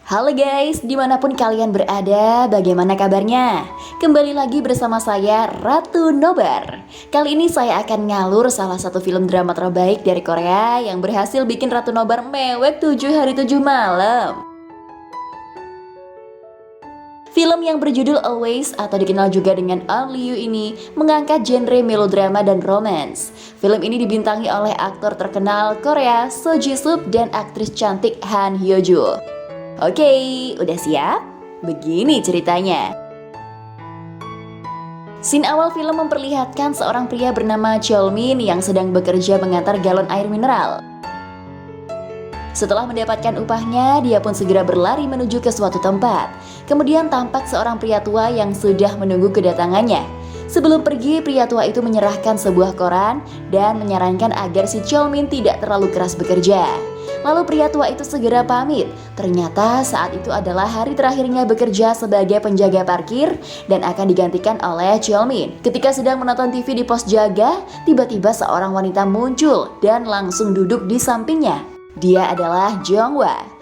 Halo guys, dimanapun kalian berada, bagaimana kabarnya? Kembali lagi bersama saya, Ratu Nobar. Kali ini saya akan ngalur salah satu film drama terbaik dari Korea yang berhasil bikin Ratu Nobar mewek 7 hari 7 malam. Film yang berjudul Always atau dikenal juga dengan Only You ini mengangkat genre melodrama dan romance. Film ini dibintangi oleh aktor terkenal Korea Seo Ji Sub dan aktris cantik Han Hyo Joo. Oke, udah siap? Begini ceritanya. Scene awal film memperlihatkan seorang pria bernama Cheolmin yang sedang bekerja mengantar galon air mineral. Setelah mendapatkan upahnya, dia pun segera berlari menuju ke suatu tempat. Kemudian tampak seorang pria tua yang sudah menunggu kedatangannya. Sebelum pergi, pria tua itu menyerahkan sebuah koran dan menyarankan agar si Cheolmin tidak terlalu keras bekerja. Lalu pria tua itu segera pamit. Ternyata saat itu adalah hari terakhirnya bekerja sebagai penjaga parkir dan akan digantikan oleh Cheolmin. Ketika sedang menonton TV di pos jaga, tiba-tiba seorang wanita muncul dan langsung duduk di sampingnya. Dia adalah Jongwa.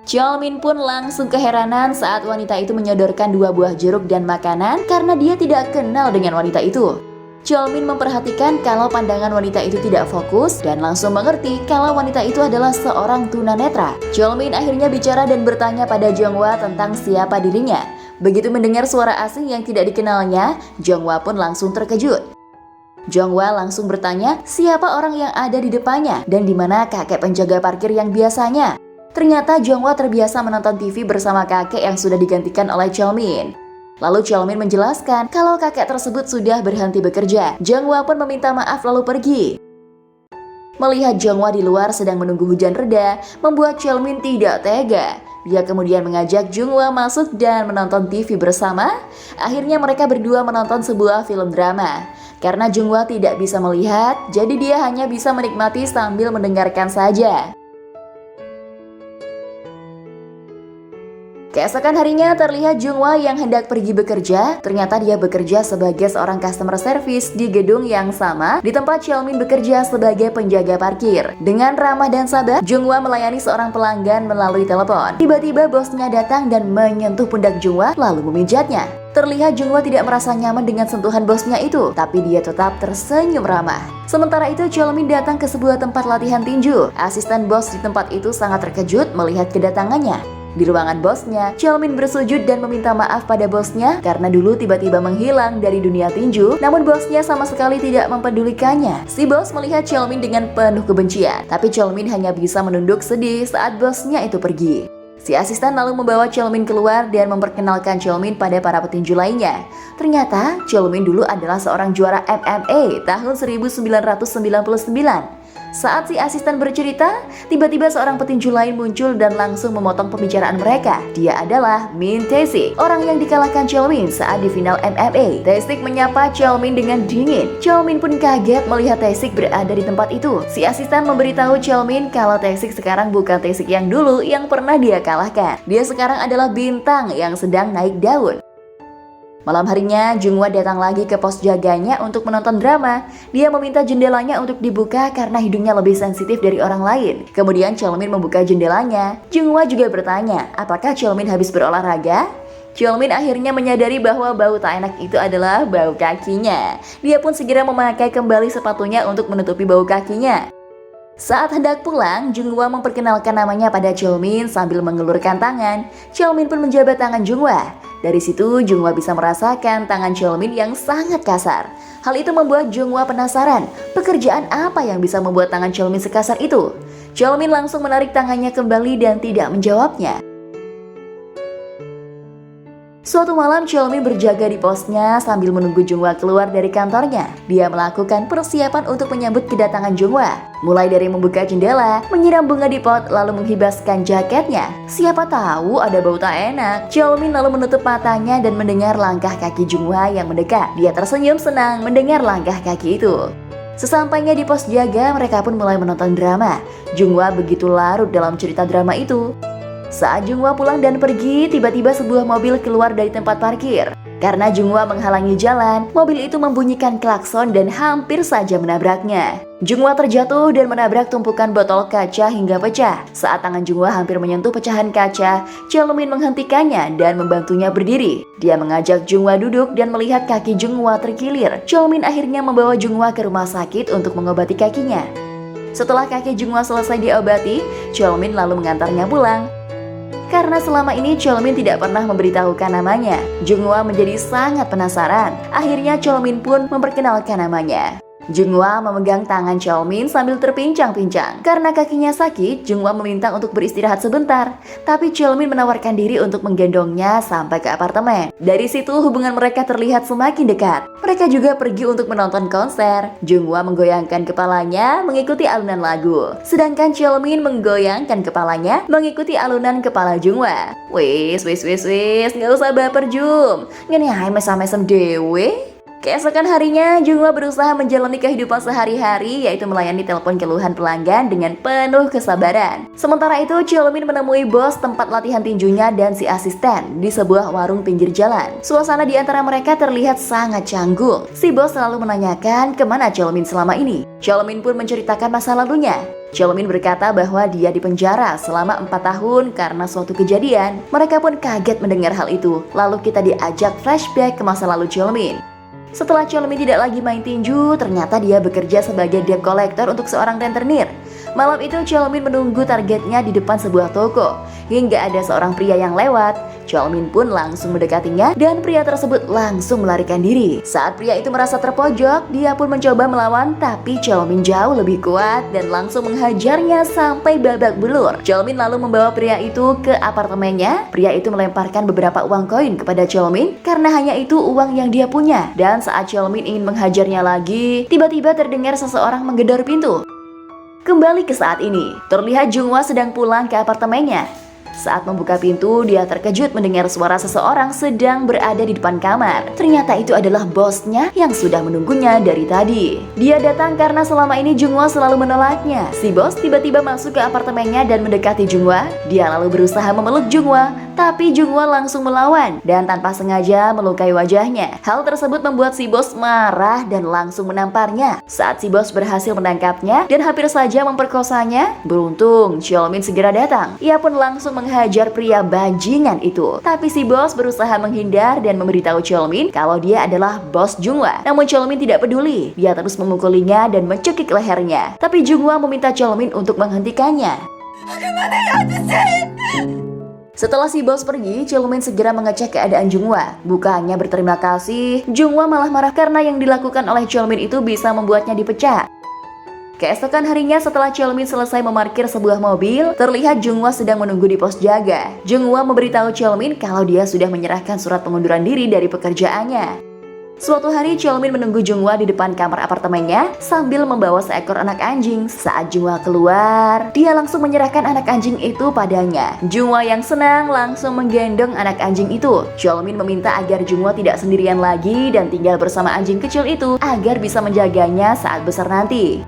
Cheolmin pun langsung keheranan saat wanita itu menyodorkan 2 buah jeruk dan makanan karena dia tidak kenal dengan wanita itu. Cheolmin memperhatikan kalau pandangan wanita itu tidak fokus dan langsung mengerti kalau wanita itu adalah seorang tunanetra. Cheolmin akhirnya bicara dan bertanya pada Jongwa tentang siapa dirinya. Begitu mendengar suara asing yang tidak dikenalnya, Jongwa pun langsung terkejut. Jongwa langsung bertanya siapa orang yang ada di depannya dan di mana kakek penjaga parkir yang biasanya. Ternyata Jongwa terbiasa menonton TV bersama kakek yang sudah digantikan oleh Cheolmin. Lalu Cheolmin menjelaskan kalau kakek tersebut sudah berhenti bekerja. Jongwa pun meminta maaf lalu pergi. Melihat Jongwa di luar sedang menunggu hujan reda, membuat Cheolmin tidak tega. Dia kemudian mengajak Jongwa masuk dan menonton TV bersama. Akhirnya mereka berdua menonton sebuah film drama. Karena Jongwa tidak bisa melihat, jadi dia hanya bisa menikmati sambil mendengarkan saja. Keesokan harinya terlihat Jongwa yang hendak pergi bekerja. Ternyata dia bekerja sebagai seorang customer service di gedung yang sama di tempat Cheolmin bekerja sebagai penjaga parkir. Dengan ramah dan sabar, Jongwa melayani seorang pelanggan melalui telepon. Tiba-tiba bosnya datang dan menyentuh pundak Jongwa lalu memijatnya. Terlihat Jongwa tidak merasa nyaman dengan sentuhan bosnya itu, tapi dia tetap tersenyum ramah. Sementara itu Cheolmin datang ke sebuah tempat latihan tinju. Asisten bos di tempat itu sangat terkejut melihat kedatangannya. Di ruangan bosnya, Cheolmin bersujud dan meminta maaf pada bosnya karena dulu tiba-tiba menghilang dari dunia tinju, namun bosnya sama sekali tidak mempedulikannya. Si bos melihat Cheolmin dengan penuh kebencian, tapi Cheolmin hanya bisa menunduk sedih saat bosnya itu pergi. Si asisten lalu membawa Cheolmin keluar dan memperkenalkan Cheolmin pada para petinju lainnya. Ternyata Cheolmin dulu adalah seorang juara MMA tahun 1999. Saat si asisten bercerita, tiba-tiba seorang petinju lain muncul dan langsung memotong pembicaraan mereka. Dia adalah Min Tae-sik, orang yang dikalahkan Cheolmin saat di final MMA. Tae-sik menyapa Cheolmin dengan dingin. Cheolmin pun kaget melihat Tae-sik berada di tempat itu. Si asisten memberitahu Cheolmin kalau Tae-sik sekarang bukan Tae-sik yang dulu yang pernah dia kalahkan. Dia sekarang adalah bintang yang sedang naik daun. Malam harinya, Jongwa datang lagi ke pos jaganya untuk menonton drama. Dia meminta jendelanya untuk dibuka karena hidungnya lebih sensitif dari orang lain. Kemudian Cheolmin membuka jendelanya. Jongwa juga bertanya, apakah Cheolmin habis berolahraga? Cheolmin akhirnya menyadari bahwa bau tak enak itu adalah bau kakinya. Dia pun segera memakai kembali sepatunya untuk menutupi bau kakinya. Saat hendak pulang, Jongwa memperkenalkan namanya pada Cheolmin sambil mengelurkan tangan. Cheolmin pun menjabat tangan Jongwa. Dari situ, Jongwa bisa merasakan tangan Cheolmin yang sangat kasar. Hal itu membuat Jongwa penasaran, pekerjaan apa yang bisa membuat tangan Cheolmin sekasar itu? Cheolmin langsung menarik tangannya kembali dan tidak menjawabnya. Suatu malam Cheolmin berjaga di posnya sambil menunggu Jongwa keluar dari kantornya. Dia melakukan persiapan untuk menyambut kedatangan Jongwa. Mulai dari membuka jendela, menyiram bunga di pot, lalu menghibaskan jaketnya. Siapa tahu ada bau tak enak. Cheolmin lalu menutup matanya dan mendengar langkah kaki Jongwa yang mendekat. Dia tersenyum senang mendengar langkah kaki itu. Sesampainya di pos jaga, mereka pun mulai menonton drama. Jongwa begitu larut dalam cerita drama itu. Saat Junghwa pulang dan pergi, tiba-tiba sebuah mobil keluar dari tempat parkir. Karena Junghwa menghalangi jalan, mobil itu membunyikan klakson dan hampir saja menabraknya. Junghwa terjatuh dan menabrak tumpukan botol kaca hingga pecah. Saat tangan Junghwa hampir menyentuh pecahan kaca, Cheolmin menghentikannya dan membantunya berdiri. Dia mengajak Junghwa duduk dan melihat kaki Junghwa terkilir. Cheolmin akhirnya membawa Junghwa ke rumah sakit untuk mengobati kakinya. Setelah kaki Junghwa selesai diobati, Cheolmin lalu mengantarnya pulang. Karena selama ini Cheolmin tidak pernah memberitahukan namanya, Junghwa menjadi sangat penasaran. Akhirnya Cheolmin pun memperkenalkan namanya. Junghwa memegang tangan Cheolmin sambil terpincang-pincang. Karena kakinya sakit, Junghwa meminta untuk beristirahat sebentar. Tapi Cheolmin menawarkan diri untuk menggendongnya sampai ke apartemen. Dari situ hubungan mereka terlihat semakin dekat. Mereka juga pergi untuk menonton konser. Junghwa menggoyangkan kepalanya mengikuti alunan lagu. Sedangkan Cheolmin menggoyangkan kepalanya mengikuti alunan kepala Junghwa. Wis, nggak usah baper Jum. Ngene ae mesam-mesem dewe. Keesokan harinya, Junghwa berusaha menjalani kehidupan sehari-hari, yaitu melayani telepon keluhan pelanggan dengan penuh kesabaran. Sementara itu, Cheolmin menemui bos tempat latihan tinjunya dan si asisten di sebuah warung pinggir jalan. Suasana di antara mereka terlihat sangat canggung. Si bos selalu menanyakan kemana Cheolmin selama ini. Cheolmin pun menceritakan masa lalunya. Cheolmin berkata bahwa dia dipenjara selama 4 tahun karena suatu kejadian. Mereka pun kaget mendengar hal itu. Lalu kita diajak flashback ke masa lalu Cheolmin. Setelah Cheolmin tidak lagi main tinju, ternyata dia bekerja sebagai debt collector untuk seorang rentenir. Malam itu Cheolmin menunggu targetnya di depan sebuah toko. Hingga ada seorang pria yang lewat. Cheolmin pun langsung mendekatinya dan pria tersebut langsung melarikan diri. Saat pria itu merasa terpojok, dia pun mencoba melawan, tapi Cheolmin jauh lebih kuat dan langsung menghajarnya sampai babak belur. Cheolmin lalu membawa pria itu ke apartemennya. Pria itu melemparkan beberapa uang koin kepada Cheolmin karena hanya itu uang yang dia punya. Dan saat Cheolmin ingin menghajarnya lagi, tiba-tiba terdengar seseorang menggedor pintu. Kembali ke saat ini, terlihat Junghwa sedang pulang ke apartemennya. Saat membuka pintu, dia terkejut mendengar suara seseorang sedang berada di depan kamar. Ternyata itu adalah bosnya yang sudah menunggunya dari tadi. Dia datang karena selama ini Junghwa selalu menolaknya. Si bos tiba-tiba masuk ke apartemennya dan mendekati Junghwa. Dia lalu berusaha memeluk Junghwa, tapi Junghwa langsung melawan dan tanpa sengaja melukai wajahnya. Hal tersebut membuat si bos marah dan langsung menamparnya. Saat si bos berhasil menangkapnya dan hampir saja memperkosanya, beruntung Cheolmin segera datang. Ia pun langsung menghajar pria bajingan itu. Tapi si bos berusaha menghindar dan memberitahu Cheolmin kalau dia adalah bos Junghwa. Namun Cheolmin tidak peduli. Dia terus memukulinya dan mencekik lehernya. Tapi Junghwa meminta Cheolmin untuk menghentikannya. Setelah si bos pergi, Cheolmin segera mengecek keadaan Junghwa. Bukannya berterima kasih, Junghwa malah marah karena yang dilakukan oleh Cheolmin itu bisa membuatnya dipecat. Keesokan harinya setelah Cheolmin selesai memarkir sebuah mobil, terlihat Junghwa sedang menunggu di pos jaga. Junghwa memberitahu Cheolmin kalau dia sudah menyerahkan surat pengunduran diri dari pekerjaannya. Suatu hari Cheolmin menunggu Junghwa di depan kamar apartemennya sambil membawa seekor anak anjing. Saat Junghwa keluar, dia langsung menyerahkan anak anjing itu padanya. Junghwa yang senang langsung menggendong anak anjing itu. Cheolmin meminta agar Junghwa tidak sendirian lagi dan tinggal bersama anjing kecil itu agar bisa menjaganya saat besar nanti.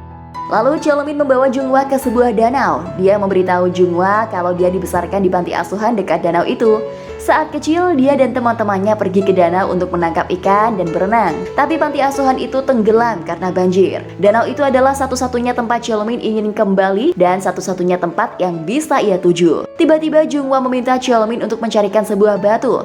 Lalu Cheolmin membawa Junghwa ke sebuah danau. Dia memberitahu Junghwa kalau dia dibesarkan di panti asuhan dekat danau itu. Saat kecil, dia dan teman-temannya pergi ke danau untuk menangkap ikan dan berenang. Tapi panti asuhan itu tenggelam karena banjir. Danau itu adalah satu-satunya tempat Cheolmin ingin kembali dan satu-satunya tempat yang bisa ia tuju. Tiba-tiba Junghwa meminta Cheolmin untuk mencarikan sebuah batu.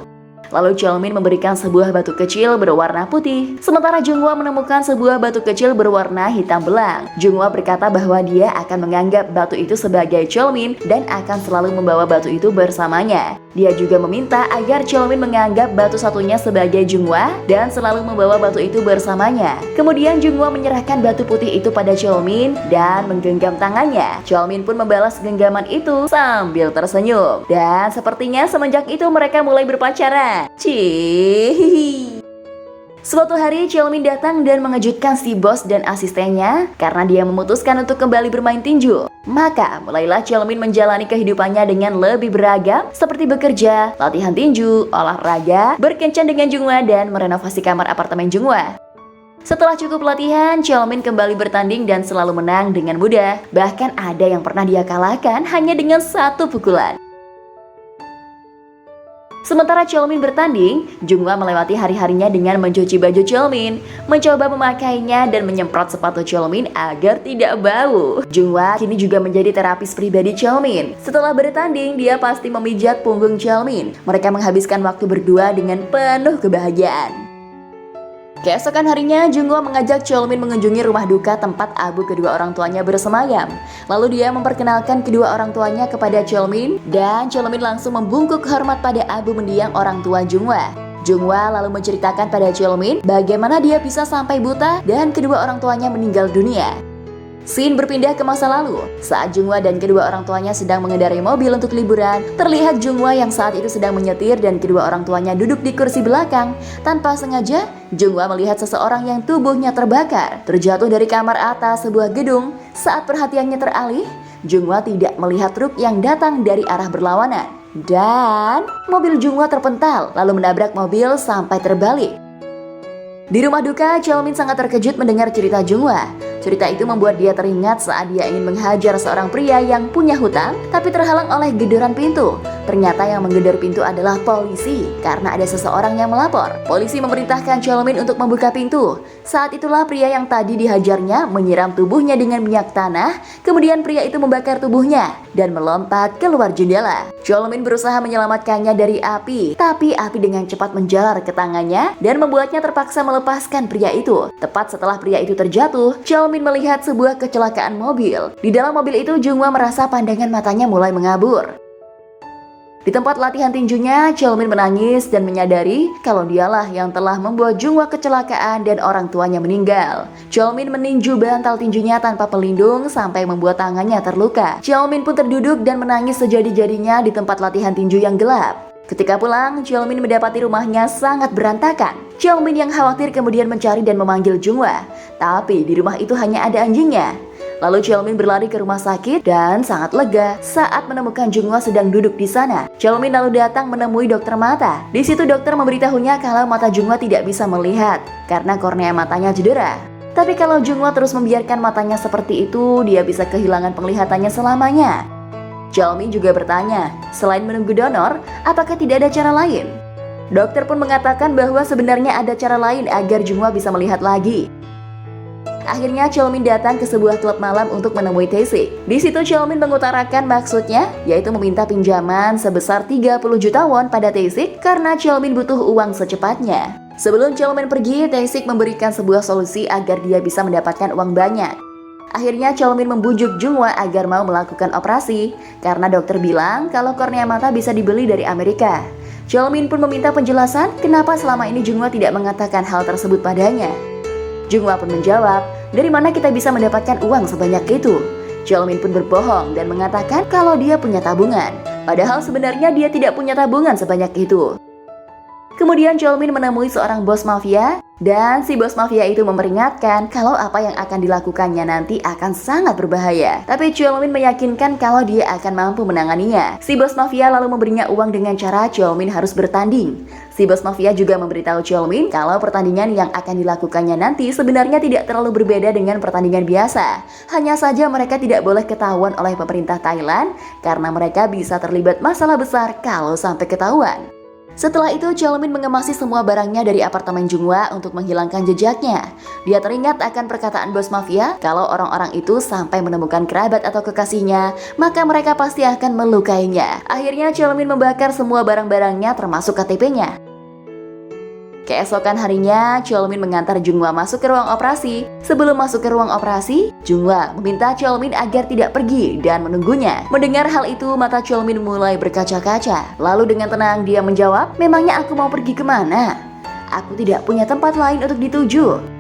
Lalu Cheolmin memberikan sebuah batu kecil berwarna putih. Sementara Junghwa menemukan sebuah batu kecil berwarna hitam belang. Junghwa berkata bahwa dia akan menganggap batu itu sebagai Cheolmin dan akan selalu membawa batu itu bersamanya. Dia juga meminta agar Cheolmin menganggap batu satunya sebagai Junghwa dan selalu membawa batu itu bersamanya. Kemudian Junghwa menyerahkan batu putih itu pada Cheolmin dan menggenggam tangannya. Cheolmin pun membalas genggaman itu sambil tersenyum. Dan sepertinya semenjak itu mereka mulai berpacaran. Cihihi. Suatu hari Cheolmin datang dan mengejutkan si bos dan asistennya karena dia memutuskan untuk kembali bermain tinju. Maka mulailah Cheolmin menjalani kehidupannya dengan lebih beragam seperti bekerja, latihan tinju, olahraga, berkencan dengan Junghwa dan merenovasi kamar apartemen Junghwa. Setelah cukup latihan, Cheolmin kembali bertanding dan selalu menang dengan mudah. Bahkan ada yang pernah dia kalahkan hanya dengan 1 pukulan. Sementara Cheolmin bertanding, Junghwa melewati hari-harinya dengan mencuci baju Cheolmin, mencoba memakainya dan menyemprot sepatu Cheolmin agar tidak bau. Junghwa kini juga menjadi terapis pribadi Cheolmin. Setelah bertanding, dia pasti memijat punggung Cheolmin. Mereka menghabiskan waktu berdua dengan penuh kebahagiaan. Keesokan harinya, Junghwa mengajak Cheolmin mengunjungi rumah duka tempat abu kedua orang tuanya bersemayam. Lalu dia memperkenalkan kedua orang tuanya kepada Cheolmin, dan Cheolmin langsung membungkuk hormat pada abu mendiang orang tua Junghwa. Junghwa lalu menceritakan pada Cheolmin bagaimana dia bisa sampai buta dan kedua orang tuanya meninggal dunia. Scene berpindah ke masa lalu. Saat Junghwa dan kedua orang tuanya sedang mengendarai mobil untuk liburan, terlihat Junghwa yang saat itu sedang menyetir dan kedua orang tuanya duduk di kursi belakang. Tanpa sengaja, Junghwa melihat seseorang yang tubuhnya terbakar, terjatuh dari kamar atas sebuah gedung. Saat perhatiannya teralih, Junghwa tidak melihat truk yang datang dari arah berlawanan. Dan mobil Junghwa terpental, lalu menabrak mobil sampai terbalik. Di rumah duka, Cheolmin sangat terkejut mendengar cerita Junghwa. Cerita itu membuat dia teringat saat dia ingin menghajar seorang pria yang punya hutang, tapi terhalang oleh gedoran pintu. Ternyata yang menggedor pintu adalah polisi, karena ada seseorang yang melapor. Polisi memerintahkan Cheolmin untuk membuka pintu. Saat itulah pria yang tadi dihajarnya menyiram tubuhnya dengan minyak tanah, kemudian pria itu membakar tubuhnya dan melompat keluar jendela. Cheolmin berusaha menyelamatkannya dari api, tapi api dengan cepat menjalar ke tangannya dan membuatnya terpaksa melepaskan pria itu. Tepat setelah pria itu terjatuh, Cheolmin melihat sebuah kecelakaan mobil. Di dalam mobil itu, Junghwa merasa pandangan matanya mulai mengabur. Di tempat latihan tinjunya, Cheolmin menangis dan menyadari kalau dialah yang telah membuat Junghwa kecelakaan dan orang tuanya meninggal. Cheolmin meninju bantal tinjunya tanpa pelindung sampai membuat tangannya terluka. Cheolmin pun terduduk dan menangis sejadi-jadinya di tempat latihan tinju yang gelap. Ketika pulang, Cheolmin mendapati rumahnya sangat berantakan. Cheolmin yang khawatir kemudian mencari dan memanggil Junghwa, tapi di rumah itu hanya ada anjingnya. Lalu Cheolmin berlari ke rumah sakit dan sangat lega saat menemukan Junghwa sedang duduk di sana. Cheolmin lalu datang menemui dokter mata. Di situ dokter memberitahunya kalau mata Junghwa tidak bisa melihat karena kornea matanya cedera. Tapi kalau Junghwa terus membiarkan matanya seperti itu, dia bisa kehilangan penglihatannya selamanya. Cheolmin juga bertanya, selain menunggu donor, apakah tidak ada cara lain? Dokter pun mengatakan bahwa sebenarnya ada cara lain agar Junghwa bisa melihat lagi. Akhirnya Cheolmin datang ke sebuah klub malam untuk menemui Tae-sik. Di situ Cheolmin mengutarakan maksudnya, yaitu meminta pinjaman sebesar 30 juta won pada Tae-sik karena Cheolmin butuh uang secepatnya. Sebelum Cheolmin pergi, Tae-sik memberikan sebuah solusi agar dia bisa mendapatkan uang banyak. Akhirnya Cheolmin membujuk Junghwa agar mau melakukan operasi karena dokter bilang kalau kornea mata bisa dibeli dari Amerika. Cheolmin pun meminta penjelasan kenapa selama ini Junghwa tidak mengatakan hal tersebut padanya. Junghwa pun menjawab, dari mana kita bisa mendapatkan uang sebanyak itu? Cheolmin pun berbohong dan mengatakan kalau dia punya tabungan. Padahal sebenarnya dia tidak punya tabungan sebanyak itu. Kemudian Cheolmin menemui seorang bos mafia, dan si bos mafia itu memperingatkan kalau apa yang akan dilakukannya nanti akan sangat berbahaya. Tapi Cheolmin meyakinkan kalau dia akan mampu menanganinya. Si bos mafia lalu memberinya uang dengan cara Cheolmin harus bertanding. Si bos mafia juga memberitahu Cheolmin kalau pertandingan yang akan dilakukannya nanti sebenarnya tidak terlalu berbeda dengan pertandingan biasa. Hanya saja mereka tidak boleh ketahuan oleh pemerintah Thailand karena mereka bisa terlibat masalah besar kalau sampai ketahuan. Setelah itu, Cheolmin mengemasi semua barangnya dari apartemen Junghwa untuk menghilangkan jejaknya. Dia teringat akan perkataan bos mafia, kalau orang-orang itu sampai menemukan kerabat atau kekasihnya, maka mereka pasti akan melukainya. Akhirnya, Cheolmin membakar semua barang-barangnya termasuk KTP-nya. Keesokan harinya, Cheolmin mengantar Junghwa masuk ke ruang operasi. Sebelum masuk ke ruang operasi, Junghwa meminta Cheolmin agar tidak pergi dan menunggunya. Mendengar hal itu, mata Cheolmin mulai berkaca-kaca. Lalu dengan tenang dia menjawab, memangnya aku mau pergi kemana? Aku tidak punya tempat lain untuk dituju.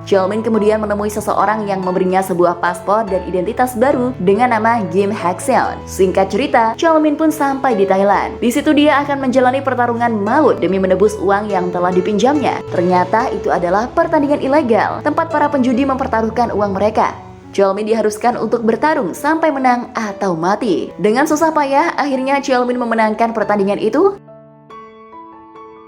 Cheolmin kemudian menemui seseorang yang memberinya sebuah paspor dan identitas baru dengan nama Kim Hak-seon. Singkat cerita, Cheolmin pun sampai di Thailand. Di situ dia akan menjalani pertarungan maut demi menebus uang yang telah dipinjamnya. Ternyata itu adalah pertandingan ilegal, tempat para penjudi mempertaruhkan uang mereka. Cheolmin diharuskan untuk bertarung sampai menang atau mati. Dengan susah payah, akhirnya Cheolmin memenangkan pertandingan itu.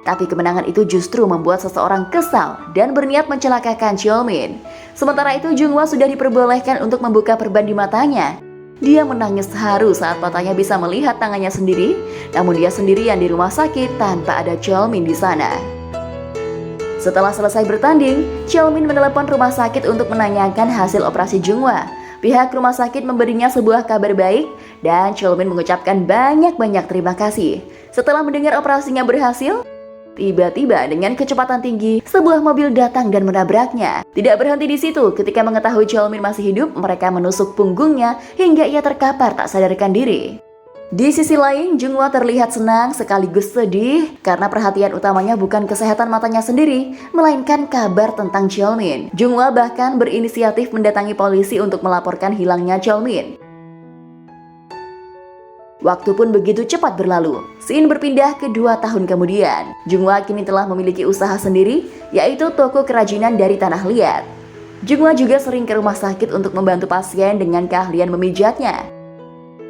Tapi kemenangan itu justru membuat seseorang kesal dan berniat mencelakakan Cheolmin. Sementara itu Junghwa sudah diperbolehkan untuk membuka perban di matanya. Dia menangis haru saat matanya bisa melihat tangannya sendiri, namun dia sendirian di rumah sakit tanpa ada Cheolmin di sana. Setelah selesai bertanding, Cheolmin menelepon rumah sakit untuk menanyakan hasil operasi Junghwa. Pihak rumah sakit memberinya sebuah kabar baik dan Cheolmin mengucapkan banyak-banyak terima kasih. Setelah mendengar operasinya berhasil, tiba-tiba dengan kecepatan tinggi, sebuah mobil datang dan menabraknya. Tidak berhenti di situ, ketika mengetahui Cheolmin masih hidup, mereka menusuk punggungnya hingga ia terkapar tak sadarkan diri. Di sisi lain, Junghwa terlihat senang sekaligus sedih karena perhatian utamanya bukan kesehatan matanya sendiri, melainkan kabar tentang Cheolmin. Junghwa bahkan berinisiatif mendatangi polisi untuk melaporkan hilangnya Cheolmin. Waktu pun begitu cepat berlalu. Scene berpindah ke 2 tahun kemudian. Junghwa kini telah memiliki usaha sendiri, yaitu toko kerajinan dari tanah liat. Junghwa juga sering ke rumah sakit untuk membantu pasien dengan keahlian memijatnya.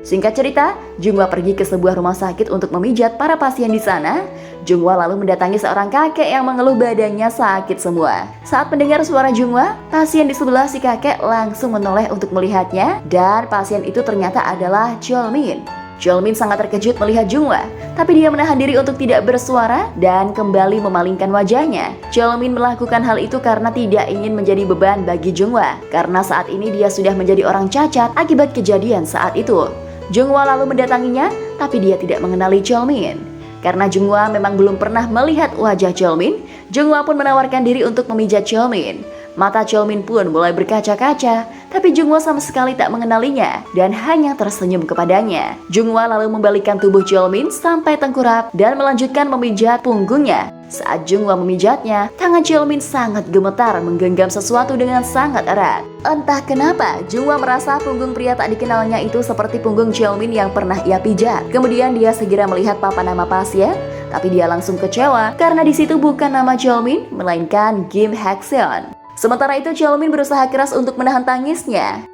Singkat cerita, Junghwa pergi ke sebuah rumah sakit untuk memijat para pasien di sana. Junghwa lalu mendatangi seorang kakek yang mengeluh badannya sakit semua. Saat mendengar suara Junghwa, pasien di sebelah si kakek langsung menoleh untuk melihatnya, dan pasien itu ternyata adalah Cheolmin. Cheolmin sangat terkejut melihat Junghwa, tapi dia menahan diri untuk tidak bersuara dan kembali memalingkan wajahnya. Cheolmin melakukan hal itu karena tidak ingin menjadi beban bagi Junghwa, karena saat ini dia sudah menjadi orang cacat akibat kejadian saat itu. Junghwa lalu mendatanginya, tapi dia tidak mengenali Cheolmin. Karena Junghwa memang belum pernah melihat wajah Cheolmin, Junghwa pun menawarkan diri untuk memijat Cheolmin. Mata Cheolmin pun mulai berkaca-kaca, tapi Junghwa sama sekali tak mengenalinya dan hanya tersenyum kepadanya. Junghwa lalu membalikkan tubuh Cheolmin sampai tengkurap dan melanjutkan memijat punggungnya. Saat Junghwa memijatnya, tangan Cheolmin sangat gemetar menggenggam sesuatu dengan sangat erat. Entah kenapa, Junghwa merasa punggung pria tak dikenalnya itu seperti punggung Cheolmin yang pernah ia pijat. Kemudian dia segera melihat papan nama pasien, tapi dia langsung kecewa karena di situ bukan nama Cheolmin, melainkan Kim Hak-seon. Sementara itu, Cheolmin berusaha keras untuk menahan tangisnya.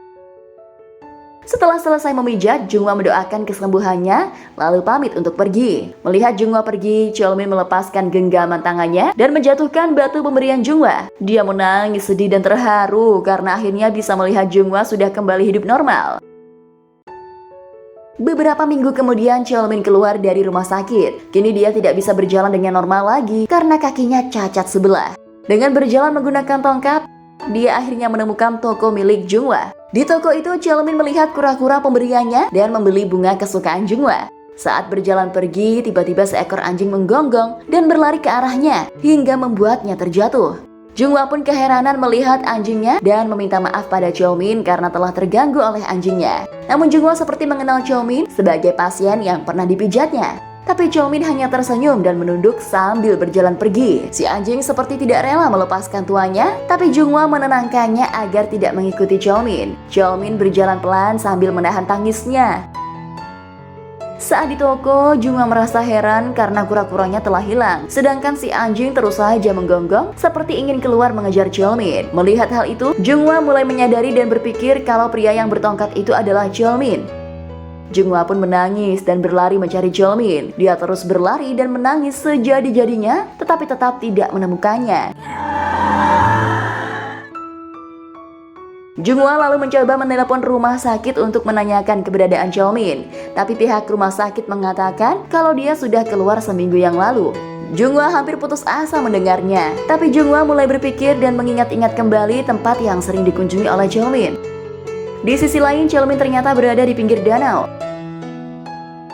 Setelah selesai memijat, Junghwa mendoakan kesembuhannya, lalu pamit untuk pergi. Melihat Junghwa pergi, Cheolmin melepaskan genggaman tangannya dan menjatuhkan batu pemberian Junghwa. Dia menangis sedih dan terharu karena akhirnya bisa melihat Junghwa sudah kembali hidup normal. Beberapa minggu kemudian, Cheolmin keluar dari rumah sakit. Kini dia tidak bisa berjalan dengan normal lagi karena kakinya cacat sebelah. Dengan berjalan menggunakan tongkat, dia akhirnya menemukan toko milik Junghwa. Di toko itu, Cheolmin melihat kura-kura pemberiannya dan membeli bunga kesukaan Junghwa. Saat berjalan pergi, tiba-tiba seekor anjing menggonggong dan berlari ke arahnya hingga membuatnya terjatuh. Junghwa pun keheranan melihat anjingnya dan meminta maaf pada Cheolmin karena telah terganggu oleh anjingnya. Namun Junghwa seperti mengenal Cheolmin sebagai pasien yang pernah dipijatnya. Tapi Cheolmin hanya tersenyum dan menunduk sambil berjalan pergi. Si anjing seperti tidak rela melepaskan tuannya, tapi Junghwa menenangkannya agar tidak mengikuti Cheolmin. Cheolmin berjalan pelan sambil menahan tangisnya. Saat di toko, Junghwa merasa heran karena kura-kuranya telah hilang. Sedangkan si anjing terus saja menggonggong seperti ingin keluar mengejar Cheolmin. Melihat hal itu, Junghwa mulai menyadari dan berpikir kalau pria yang bertongkat itu adalah Cheolmin. Junghwa pun menangis dan berlari mencari Cheolmin. Dia terus berlari dan menangis sejadi-jadinya, tetapi tetap tidak menemukannya. Junghwa lalu mencoba menelepon rumah sakit untuk menanyakan keberadaan Cheolmin, tapi pihak rumah sakit mengatakan kalau dia sudah keluar seminggu yang lalu. Junghwa hampir putus asa mendengarnya, tapi Junghwa mulai berpikir dan mengingat-ingat kembali tempat yang sering dikunjungi oleh Cheolmin. Di sisi lain, Cheolmin ternyata berada di pinggir danau.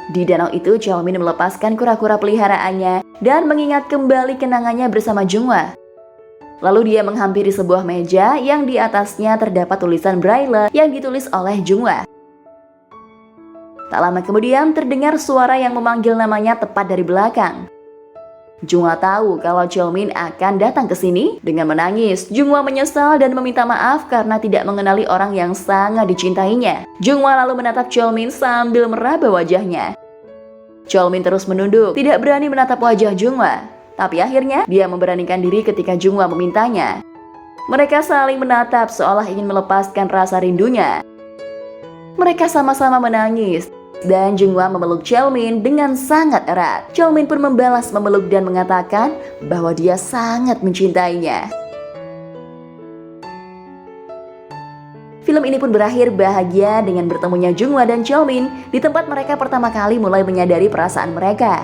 Di danau itu, Cheolmin melepaskan kura-kura peliharaannya dan mengingat kembali kenangannya bersama Junghwa. Lalu dia menghampiri sebuah meja yang di atasnya terdapat tulisan Braille yang ditulis oleh Junghwa. Tak lama kemudian terdengar suara yang memanggil namanya tepat dari belakang. Junghwa tahu kalau Cheolmin akan datang ke sini. Dengan menangis, Junghwa menyesal dan meminta maaf karena tidak mengenali orang yang sangat dicintainya. Junghwa lalu menatap Cheolmin sambil meraba wajahnya. Cheolmin terus menunduk, tidak berani menatap wajah Junghwa. Tapi akhirnya dia memberanikan diri ketika Junghwa memintanya. Mereka saling menatap seolah ingin melepaskan rasa rindunya. Mereka sama-sama menangis. Dan Junghwa memeluk Cheolmin dengan sangat erat. Cheolmin pun membalas memeluk dan mengatakan bahwa dia sangat mencintainya. Film Film ini pun berakhir bahagia dengan bertemunya Junghwa dan Cheolmin di tempat mereka pertama kali mulai menyadari perasaan mereka.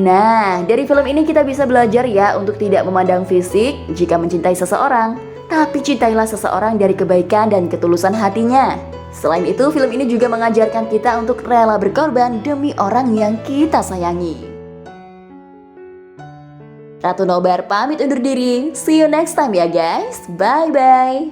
Nah, dari film ini kita bisa belajar ya untuk tidak memandang fisik jika mencintai seseorang, tapi cintailah seseorang dari kebaikan dan ketulusan hatinya. Selain itu, film ini juga mengajarkan kita untuk rela berkorban demi orang yang kita sayangi. Ratu Nobar pamit undur diri. See you next time ya guys. Bye-bye.